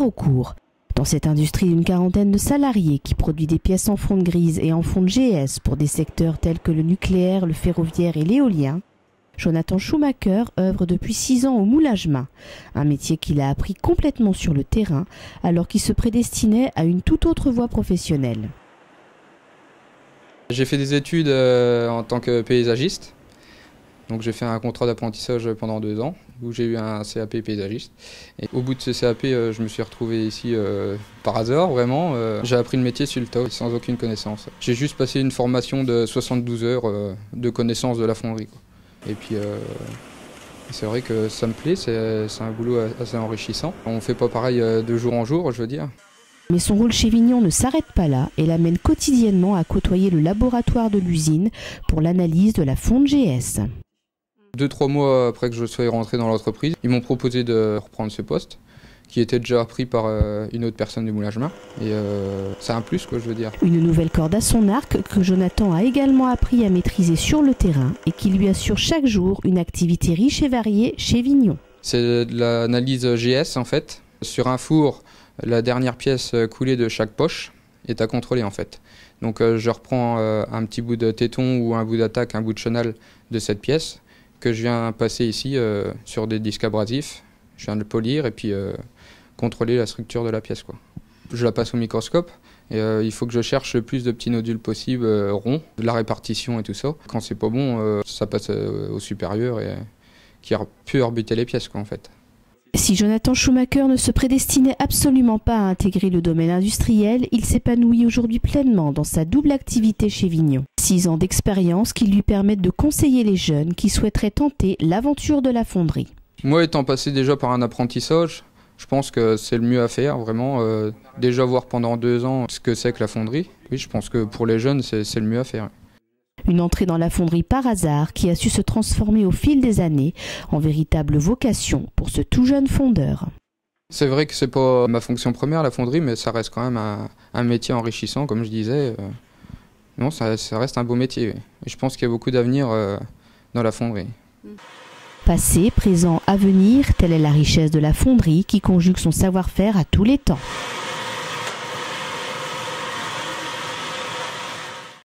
Haraucourt. Dans cette industrie d'une quarantaine de salariés qui produit des pièces en fonte grise et en fonte GS pour des secteurs tels que le nucléaire, le ferroviaire et l'éolien, Jonathan Schumacher œuvre depuis 6 ans au moulage main, un métier qu'il a appris complètement sur le terrain alors qu'il se prédestinait à une toute autre voie professionnelle. J'ai fait des études en tant que paysagiste. Donc j'ai fait un contrat d'apprentissage pendant 2 ans où j'ai eu un CAP paysagiste. Et au bout de ce CAP, je me suis retrouvé ici par hasard, vraiment. J'ai appris le métier sur le tas, sans aucune connaissance. J'ai juste passé une formation de 72 heures de connaissance de la fonderie, quoi. Et puis c'est vrai que ça me plaît, c'est un boulot assez enrichissant. On ne fait pas pareil de jour en jour, je veux dire. Mais son rôle chez Vignon ne s'arrête pas là et l'amène quotidiennement à côtoyer le laboratoire de l'usine pour l'analyse de la fonte GS. 2-3 mois après que je sois rentré dans l'entreprise, ils m'ont proposé de reprendre ce poste, qui était déjà pris par une autre personne du moulage main. Et c'est un plus, quoi, je veux dire. Une nouvelle corde à son arc que Jonathan a également appris à maîtriser sur le terrain et qui lui assure chaque jour une activité riche et variée chez Vignon. C'est de l'analyse GS en fait. Sur un four, la dernière pièce coulée de chaque poche est à contrôler en fait. Donc je reprends un petit bout de téton ou un bout d'attaque, un bout de chenal de cette pièce que je viens passer ici sur des disques abrasifs. Je viens de le polir et puis contrôler la structure de la pièce, quoi. Je la passe au microscope et il faut que je cherche le plus de petits nodules possibles ronds, de la répartition et tout ça. Quand c'est pas bon, ça passe au supérieur et qui a pu orbiter les pièces, quoi, en fait. Si Jonathan Schumacher ne se prédestinait absolument pas à intégrer le domaine industriel, il s'épanouit aujourd'hui pleinement dans sa double activité chez Vignon. 6 ans d'expérience qui lui permettent de conseiller les jeunes qui souhaiteraient tenter l'aventure de la fonderie. Moi, étant passé déjà par un apprentissage, je pense que c'est le mieux à faire, vraiment. Déjà voir pendant 2 ans ce que c'est que la fonderie. Oui, je pense que pour les jeunes, c'est le mieux à faire. Une entrée dans la fonderie par hasard qui a su se transformer au fil des années en véritable vocation pour ce tout jeune fondeur. C'est vrai que c'est pas ma fonction première, la fonderie, mais ça reste quand même un métier enrichissant, comme je disais. Non, ça reste un beau métier. Oui. Et je pense qu'il y a beaucoup d'avenir dans la fonderie. Passé, présent, avenir, telle est la richesse de la fonderie qui conjugue son savoir-faire à tous les temps.